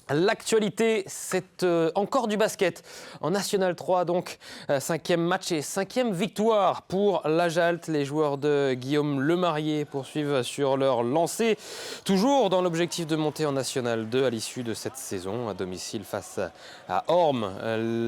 L'actualité, c'est encore du basket. En National 3, donc, 5e match et 5e victoire pour la Jalt. Les joueurs de Guillaume Lemarié poursuivent sur leur lancée. Toujours dans l'objectif de monter en National 2 à l'issue de cette saison. À domicile face à Orme,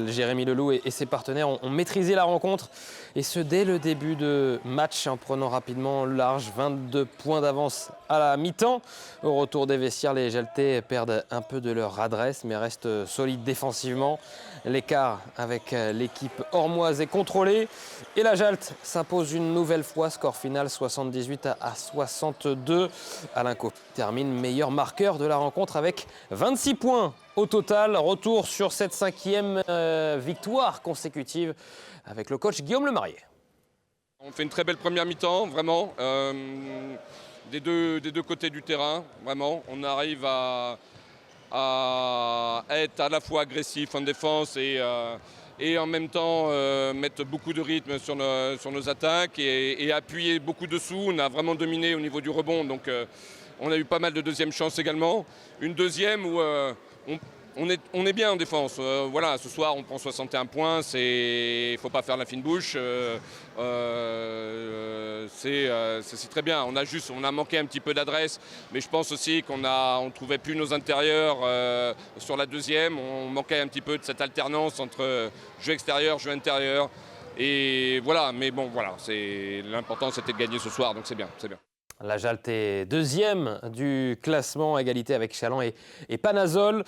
Jérémy Leloup et ses partenaires ont maîtrisé la rencontre. Et ce, dès le début de match, en prenant rapidement large, 22 points d'avance à la mi-temps. Au retour des vestiaires, les Jaltais perdent un peu de leur adresse, mais restent solides défensivement. L'écart avec l'équipe ormoise est contrôlé. Et la Jalt s'impose une nouvelle fois, score final 78 à 62. Alain Kofi termine meilleur marqueur de la rencontre avec 26 points au total. Retour sur cette 5e victoire consécutive avec le coach Guillaume Lemarié. On fait une très belle première mi-temps, vraiment, des deux côtés du terrain, vraiment. On arrive à être à la fois agressif en défense et en même temps mettre beaucoup de rythme sur nos attaques et appuyer beaucoup dessous. On a vraiment dominé au niveau du rebond, donc on a eu pas mal de deuxième chances également. Une deuxième où on est bien en défense. Voilà, ce soir on prend 61 points, il ne faut pas faire la fine bouche. C'est très bien. On a manqué un petit peu d'adresse, mais je pense aussi qu'on ne trouvait plus nos intérieurs sur la deuxième. On manquait un petit peu de cette alternance entre jeu extérieur, jeu intérieur. Et voilà, mais bon, voilà, l'important c'était de gagner ce soir, donc c'est bien, c'est bien. La Jalt est deuxième du classement, à égalité avec Chaland et Panazol.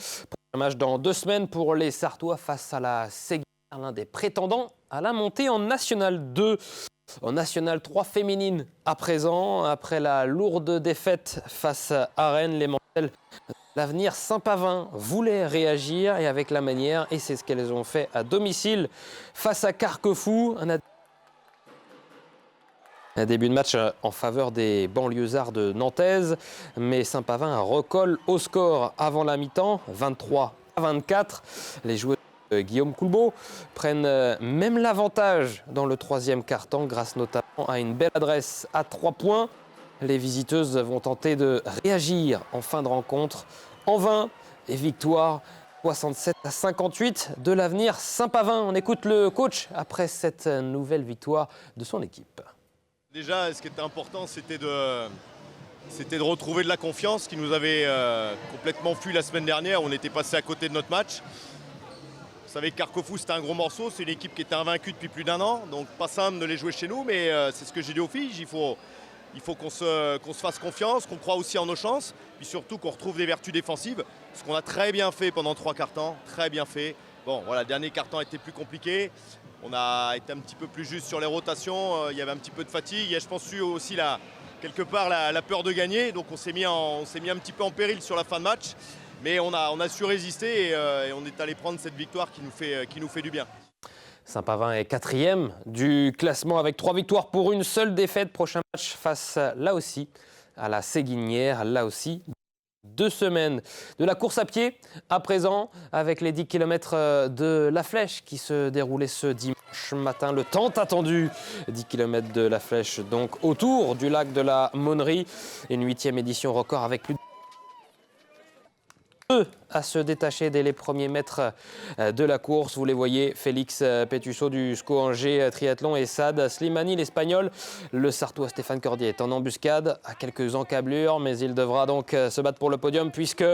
Un match dans 2 semaines pour les Sartois face à la Séguinière, l'un des prétendants à la montée en National 2. En National 3 féminine à présent, après la lourde défaite face à Rennes, les Mantelles l'Avenir Saint-Pavin voulaient réagir et avec la manière, et c'est ce qu'elles ont fait à domicile face à Carquefou. Un début de match en faveur des banlieusards de Nantaise, mais Saint-Pavin recolle au score avant la mi-temps, 23-24. Les joueurs de Guillaume Coulbeau prennent même l'avantage dans le 3e quart-temps, grâce notamment à une belle adresse à 3 points. Les visiteuses vont tenter de réagir en fin de rencontre, en vain, et victoire 67-58 de l'Avenir Saint-Pavin. On écoute le coach après cette nouvelle victoire de son équipe. Déjà, ce qui était important, c'était de retrouver de la confiance qui nous avait complètement fui la semaine dernière. On était passé à côté de notre match. Vous savez que Carquefou, c'était un gros morceau. C'est une équipe qui était invaincue depuis plus d'1 an. Donc pas simple de les jouer chez nous, mais c'est ce que j'ai dit aux filles. Il faut qu'on se fasse confiance, qu'on croit aussi en nos chances. Puis surtout qu'on retrouve des vertus défensives. Ce qu'on a très bien fait pendant 3 quarts-temps. Très bien fait. Bon, voilà, le dernier quart-temps était plus compliqué. On a été un petit peu plus juste sur les rotations, il y avait un petit peu de fatigue. Il y a, je pense, aussi quelque part la peur de gagner. Donc on s'est mis un petit peu en péril sur la fin de match. Mais on a su résister et on est allé prendre cette victoire qui nous fait du bien. Saint-Pavin est 4e du classement avec 3 victoires pour une seule défaite. Prochain match face, là aussi, à la Séguinière, là aussi. 2 semaines de la course à pied à présent avec les 10 km de la Flèche qui se déroulaient ce dimanche matin. Le tant attendu 10 km de la Flèche donc autour du lac de la Monnerie. Une 8e édition record avec plus de à se détacher dès les premiers mètres de la course. Vous les voyez, Félix Pétusso du SCO Angers Triathlon et Saad Slimani, l'Espagnol. Le Sartois Stéphane Cordier est en embuscade à quelques encablures, mais il devra donc se battre pour le podium puisque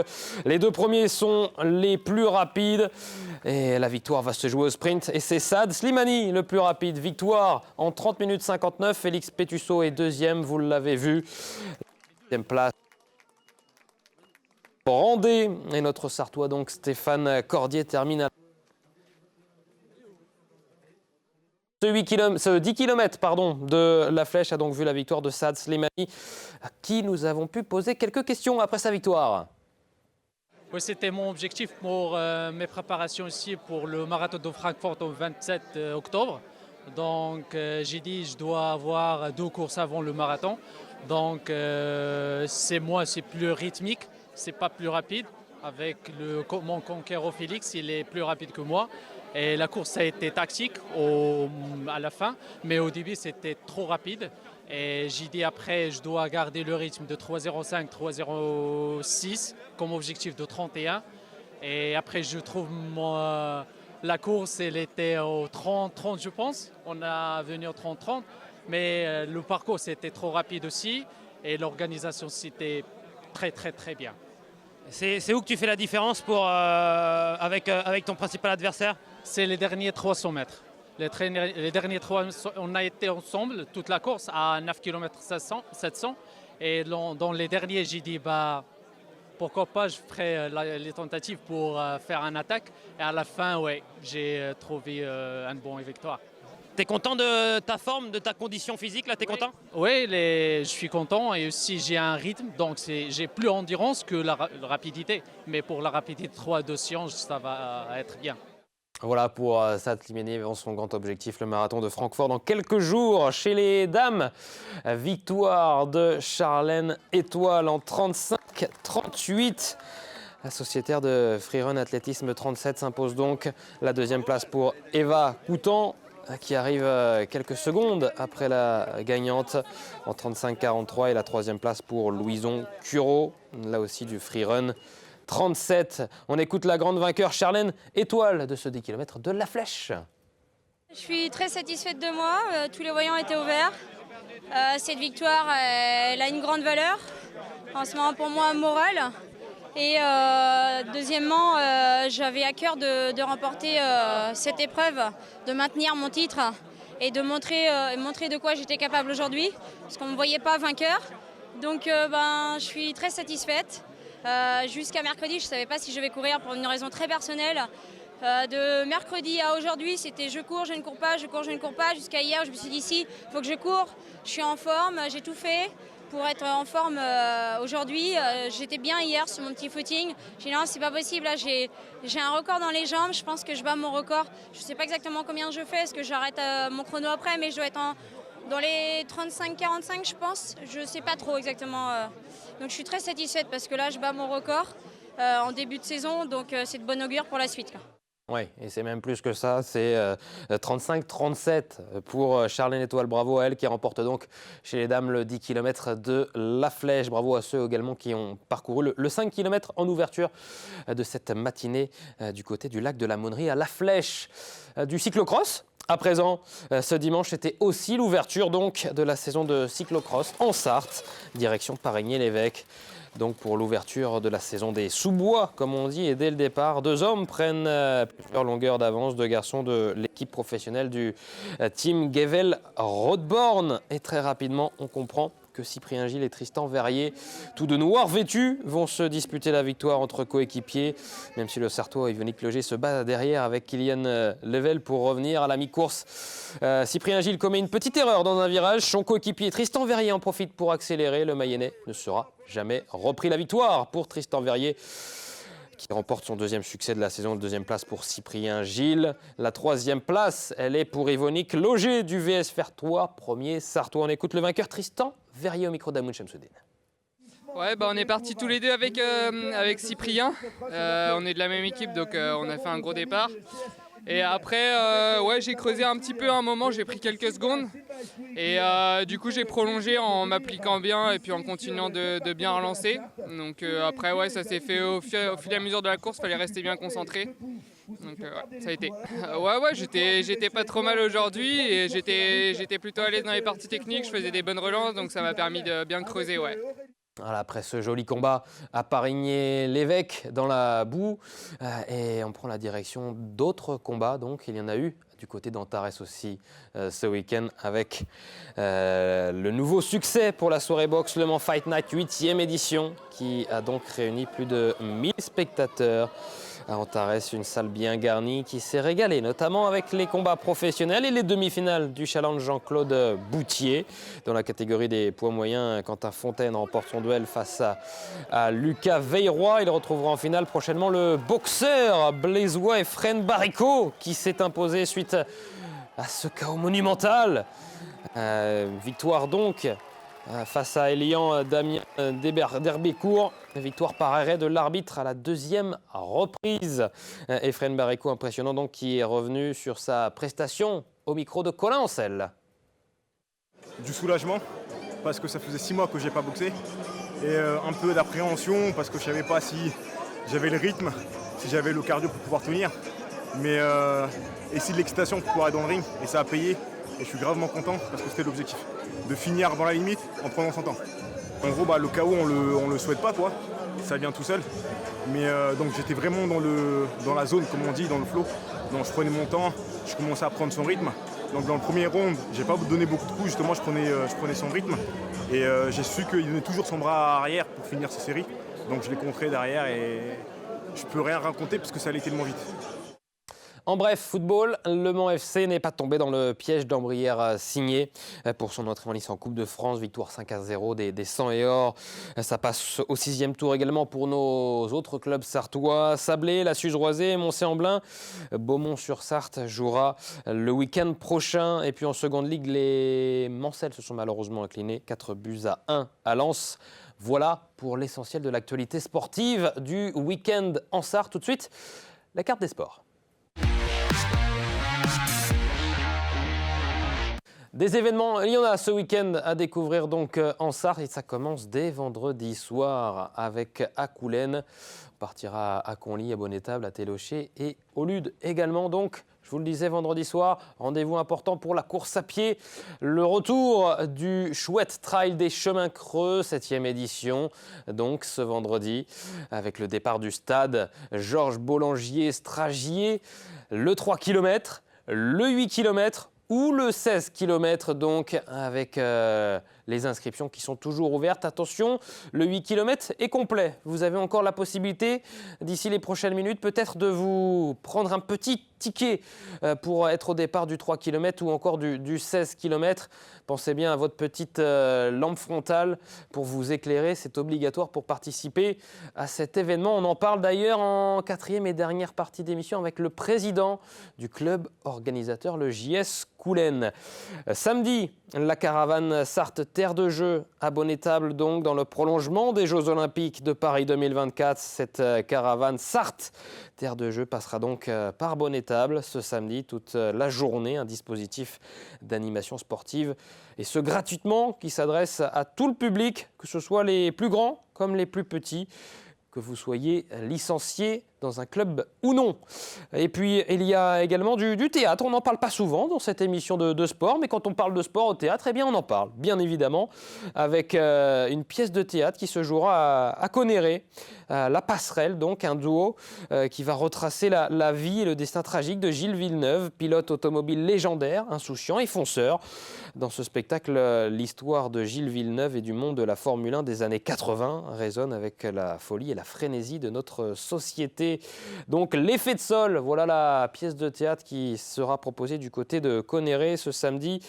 les 2 premiers sont les plus rapides. Et la victoire va se jouer au sprint. Et c'est Saad Slimani le plus rapide. Victoire en 30 minutes 59. Félix Pétusso est 2e, vous l'avez vu. 2e place. Rendez et notre Sartois donc Stéphane Cordier termine à ce 10 km de la Flèche a donc vu la victoire de Saad Slimani à qui nous avons pu poser quelques questions après sa victoire. Oui, c'était mon objectif pour mes préparations ici pour le marathon de Francfort au 27 octobre. Donc j'ai dit je dois avoir 2 courses avant le marathon. Donc c'est plus rythmique. C'est pas plus rapide. Avec mon conquérant Félix, il est plus rapide que moi. Et la course a été tactique à la fin, mais au début c'était trop rapide. Et j'ai dit après, je dois garder le rythme de 3,05, 3,06 comme objectif de 31. Et après, je trouve la course, elle était au 30-30, je pense. On a venu au 30-30, mais le parcours, c'était trop rapide aussi. Et l'organisation, c'était très, très, très bien. C'est où que tu fais la différence avec ton principal adversaire? C'est les derniers 300 mètres. Les derniers 300, on a été ensemble toute la course à 9 km 700. Et dans les derniers, j'ai dit, pourquoi pas, je ferai les tentatives pour faire une attaque. Et à la fin, ouais, j'ai trouvé une bonne victoire. T'es content de ta forme, de ta condition physique là? T'es content? Oui, je suis content et aussi j'ai un rythme, donc j'ai plus d'endurance que la rapidité. Mais pour la rapidité 3-2 sciences, ça va être bien. Voilà pour Saad Slimani vers son grand objectif, le marathon de Francfort dans quelques jours. Chez les dames, victoire de Charlène Étoile en 35-38. La sociétaire de freerun athlétisme 37 s'impose donc. La deuxième place pour Eva Coutan, qui arrive quelques secondes après la gagnante en 35-43. Et la troisième place pour Louison Cureau, là aussi du freerun 37. On écoute la grande vainqueur Charlène Étoile de ce 10 km de La Flèche. Je suis très satisfaite de moi, tous les voyants étaient au vert. Cette victoire, elle a une grande valeur, en ce moment pour moi morale. Et deuxièmement, j'avais à cœur de remporter cette épreuve, de maintenir mon titre et de montrer de quoi j'étais capable aujourd'hui, parce qu'on ne me voyait pas vainqueur. Donc je suis très satisfaite. Jusqu'à mercredi, je ne savais pas si je vais courir pour une raison très personnelle. De mercredi à aujourd'hui, c'était je cours, je ne cours pas, je cours, je ne cours pas. Jusqu'à hier, je me suis dit si, il faut que je cours. Je suis en forme, j'ai tout fait pour être en forme aujourd'hui. J'étais bien hier sur mon petit footing. J'ai dit non, c'est pas possible, là j'ai un record dans les jambes, je pense que je bats mon record. Je ne sais pas exactement combien je fais, est-ce que j'arrête mon chrono après, mais je dois être dans les 35-45 je pense. Je ne sais pas trop exactement. Donc je suis très satisfaite parce que là je bats mon record en début de saison, donc c'est de bon augure pour la suite. Oui, et c'est même plus que ça, c'est 35-37 pour Charlène Étoile. Bravo à elle qui remporte donc chez les dames le 10 km de La Flèche. Bravo à ceux également qui ont parcouru le 5 km en ouverture de cette matinée du côté du lac de la Monnerie à La Flèche. Du cyclocross. À présent, ce dimanche, c'était aussi l'ouverture donc de la saison de cyclocross en Sarthe, direction Parigny-l'Évêque. Donc pour l'ouverture de la saison des sous-bois, comme on dit, et dès le départ, 2 hommes prennent plusieurs longueurs d'avance, 2 garçons de l'équipe professionnelle du team Gevel Roadborn. Et très rapidement, on comprend que Cyprien Gilles et Tristan Verrier, tous de noir vêtus, vont se disputer la victoire entre coéquipiers, même si le Sartois Yvonique Loger se bat derrière avec Kylian Level pour revenir à la mi-course. Cyprien Gilles commet une petite erreur dans un virage, son coéquipier Tristan Verrier en profite pour accélérer. Le Mayennais ne sera jamais repris. La victoire pour Tristan Verrier, qui remporte son 2e succès de la saison, 2e place pour Cyprien Gilles. La 3e place, elle est pour Yvonique Loger du VS Fertois, 1er Sartois. On écoute le vainqueur Tristan Verrier au micro d'Amoun Chamsoudine. Ouais, on est partis tous les deux avec Cyprien. On est de la même équipe, donc on a fait un gros départ. Et après, j'ai creusé un petit peu à un moment, j'ai pris quelques secondes. Et du coup, j'ai prolongé en m'appliquant bien et puis en continuant de bien relancer. Donc après, ça s'est fait au fil et à mesure de la course, il fallait rester bien concentré. Donc ça a été. J'étais pas trop mal aujourd'hui et j'étais plutôt à l'aise dans les parties techniques, je faisais des bonnes relances, donc ça m'a permis de bien creuser, ouais. Voilà, après ce joli combat à Parigny-l'Évêque dans la boue, et on prend la direction d'autres combats, donc il y en a eu du côté d'Antares aussi ce week-end avec le nouveau succès pour la soirée boxe Le Mans Fight Night 8e édition qui a donc réuni plus de 1000 spectateurs. À Antares, une salle bien garnie qui s'est régalée, notamment avec les combats professionnels et les demi-finales du challenge Jean-Claude Boutier. Dans la catégorie des poids moyens, Quentin Fontaine remporte son duel face à Lucas Veilleroy. Il retrouvera en finale prochainement le boxeur blésois Efren Barrico qui s'est imposé suite à ce chaos monumental. Victoire donc face à Elian Damien d'Herbécourt. Victoire par arrêt de l'arbitre à la 2e reprise. Efren Barrico, impressionnant donc, qui est revenu sur sa prestation au micro de Colin Ancel. Du soulagement, parce que ça faisait 6 mois que je n'ai pas boxé. Et un peu d'appréhension, parce que je ne savais pas si j'avais le rythme, si j'avais le cardio pour pouvoir tenir. Mais et si de l'excitation pour pouvoir être dans le ring. Et ça a payé. Et je suis gravement content parce que c'était l'objectif. De finir dans la limite en prenant son temps. En gros, le KO, on le souhaite pas, quoi. Ça vient tout seul. Mais donc j'étais vraiment dans la zone, comme on dit, dans le flow. Donc je prenais mon temps, je commençais à prendre son rythme. Donc dans le premier round, j'ai pas donné beaucoup de coups, justement je prenais son rythme. Et j'ai su qu'il donnait toujours son bras arrière pour finir ses séries. Donc je l'ai contré derrière et je peux rien raconter parce que ça allait tellement vite. En bref, football, Le Mans FC n'est pas tombé dans le piège d'Ambrière Signé pour son entrée en lice en Coupe de France. Victoire 5-0 des 100 et or. Ça passe au 6e tour également pour nos autres clubs sartois. Sablé, la Suze-Roisée, Mont-Saint-Amblin. Beaumont-sur-Sarthe jouera le week-end prochain. Et puis en seconde ligue, les Mancelles se sont malheureusement inclinés 4-1 à Lens. Voilà pour l'essentiel de l'actualité sportive du week-end en Sarthe. Tout de suite, la carte des sports. Des événements, il y en a ce week-end à découvrir donc en Sarthe et ça commence dès vendredi soir avec Accoulen. On partira à Conly, à Bonnétable, à Télocher et au Lude également. Donc, je vous le disais, vendredi soir, rendez-vous important pour la course à pied. Le retour du chouette trail des chemins creux, 7e édition, donc ce vendredi, avec le départ du stade Georges Bollangier-Stragier, le 3 km, le 8 km, ou le 16 km donc avec les inscriptions qui sont toujours ouvertes. Attention, le 8 km est complet. Vous avez encore la possibilité, d'ici les prochaines minutes, peut-être de vous prendre un petit ticket pour être au départ du 3 km ou encore du 16 km. Pensez bien à votre petite lampe frontale pour vous éclairer. C'est obligatoire pour participer à cet événement. On en parle d'ailleurs en 4e et dernière partie d'émission avec le président du club organisateur, le JS Coulen. Samedi, la caravane Sarthe Terre de Jeux à Bonnétable, donc dans le prolongement des Jeux Olympiques de Paris 2024. Cette caravane Sarthe Terre de Jeux passera donc par Bonnétable ce samedi, toute la journée. Un dispositif d'animation sportive et ce gratuitement qui s'adresse à tout le public, que ce soit les plus grands comme les plus petits, que vous soyez licencié dans un club ou non. Et puis, il y a également du théâtre. On n'en parle pas souvent dans cette émission de sport, mais quand on parle de sport au théâtre, eh bien, on en parle, bien évidemment, avec une pièce de théâtre qui se jouera à Conéré, La Passerelle, donc un duo qui va retracer la vie et le destin tragique de Gilles Villeneuve, pilote automobile légendaire, insouciant et fonceur. Dans ce spectacle, l'histoire de Gilles Villeneuve et du monde de la Formule 1 des années 80 résonne avec la folie et la frénésie de notre société. Donc l'effet de sol, voilà la pièce de théâtre qui sera proposée du côté de Conéré ce samedi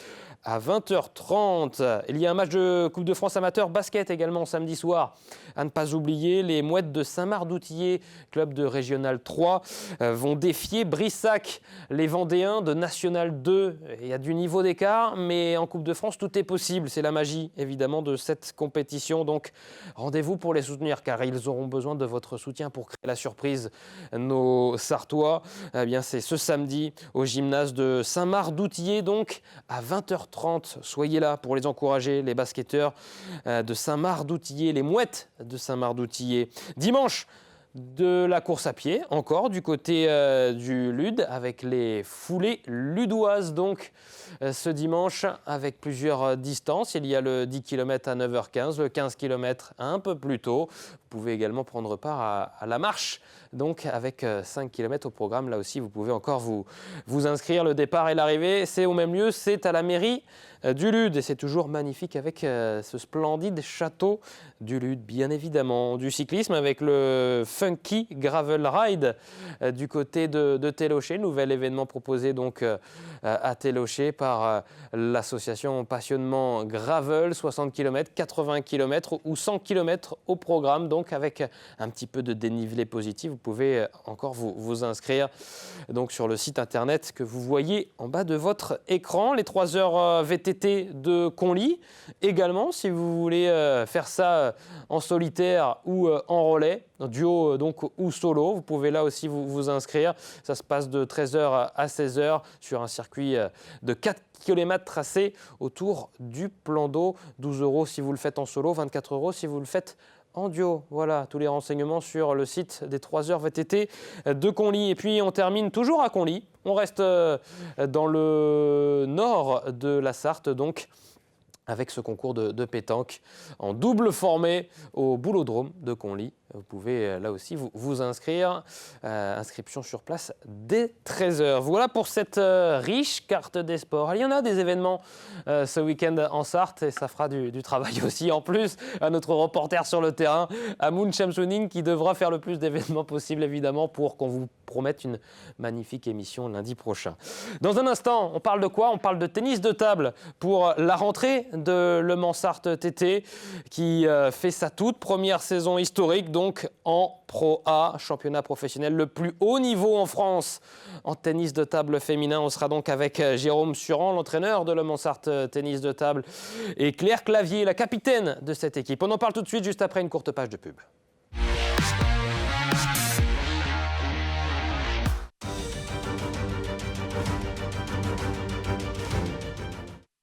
à 20h30. Il y a un match de Coupe de France amateur basket également samedi soir. À ne pas oublier, les Mouettes de Saint-Marc-d'Outillier, club de Régional 3, vont défier Brissac, les Vendéens de National 2. Il y a du niveau d'écart, mais en Coupe de France, tout est possible. C'est la magie, évidemment, de cette compétition. Donc, rendez-vous pour les soutenir, car ils auront besoin de votre soutien pour créer la surprise. Nos Sartois, eh bien, c'est ce samedi au gymnase de Saint-Marc-d'Outillier, donc à 20h30. Soyez là pour les encourager, les basketteurs de Saint-Marc-d'Outillier, les Mouettes de Saint-Marc-d'Outillier. Dimanche, de la course à pied, encore du côté du Lude, avec les foulées ludoises. Donc, ce dimanche, avec plusieurs distances. Il y a le 10 km à 9h15, le 15 km un peu plus tôt. Vous pouvez également prendre part à la marche, donc avec 5 km au programme. Là aussi, vous pouvez encore vous inscrire. Le départ et l'arrivée, c'est au même lieu, c'est à la mairie du Lude. Et c'est toujours magnifique avec ce splendide château du Lude, bien évidemment. Du cyclisme avec le Funky Gravel Ride du côté de Télocher. Nouvel événement proposé donc à Télocher par l'association Passionnement Gravel. 60 km, 80 km ou 100 km au programme. Donc avec un petit peu de dénivelé positif, vous pouvez encore vous inscrire donc sur le site internet que vous voyez en bas de votre écran. Les 3 heures VTT de Conly également, si vous voulez faire ça en solitaire ou en relais, en duo donc ou solo, vous pouvez là aussi vous inscrire. Ça se passe de 13h à 16h sur un circuit de 4 km tracé autour du plan d'eau. 12 € si vous le faites en solo, 24 € si vous le faites en duo. Voilà, tous les renseignements sur le site des 3 heures VTT de Conly. Et puis, on termine toujours à Conly. On reste dans le nord de la Sarthe, donc, avec ce concours de pétanque en double formé au Boulodrome de Conly. Vous pouvez là aussi vous inscrire. Inscription sur place dès 13h. Voilà pour cette riche carte des sports. Il y en a des événements ce week-end en Sarthe et ça fera du travail aussi en plus à notre reporter sur le terrain, Amoun Chamsouning, qui devra faire le plus d'événements possible évidemment pour qu'on vous promette une magnifique émission lundi prochain. Dans un instant, on parle de quoi ? On parle de tennis de table pour la rentrée de Le Mans Sarthe TT qui fait sa toute première saison historique, donc en Pro A, championnat professionnel le plus haut niveau en France en tennis de table féminin. On sera donc avec Jérôme Suran, l'entraîneur de Le Mans Sarthe tennis de table, et Claire Clavier, la capitaine de cette équipe. On en parle tout de suite, juste après une courte page de pub.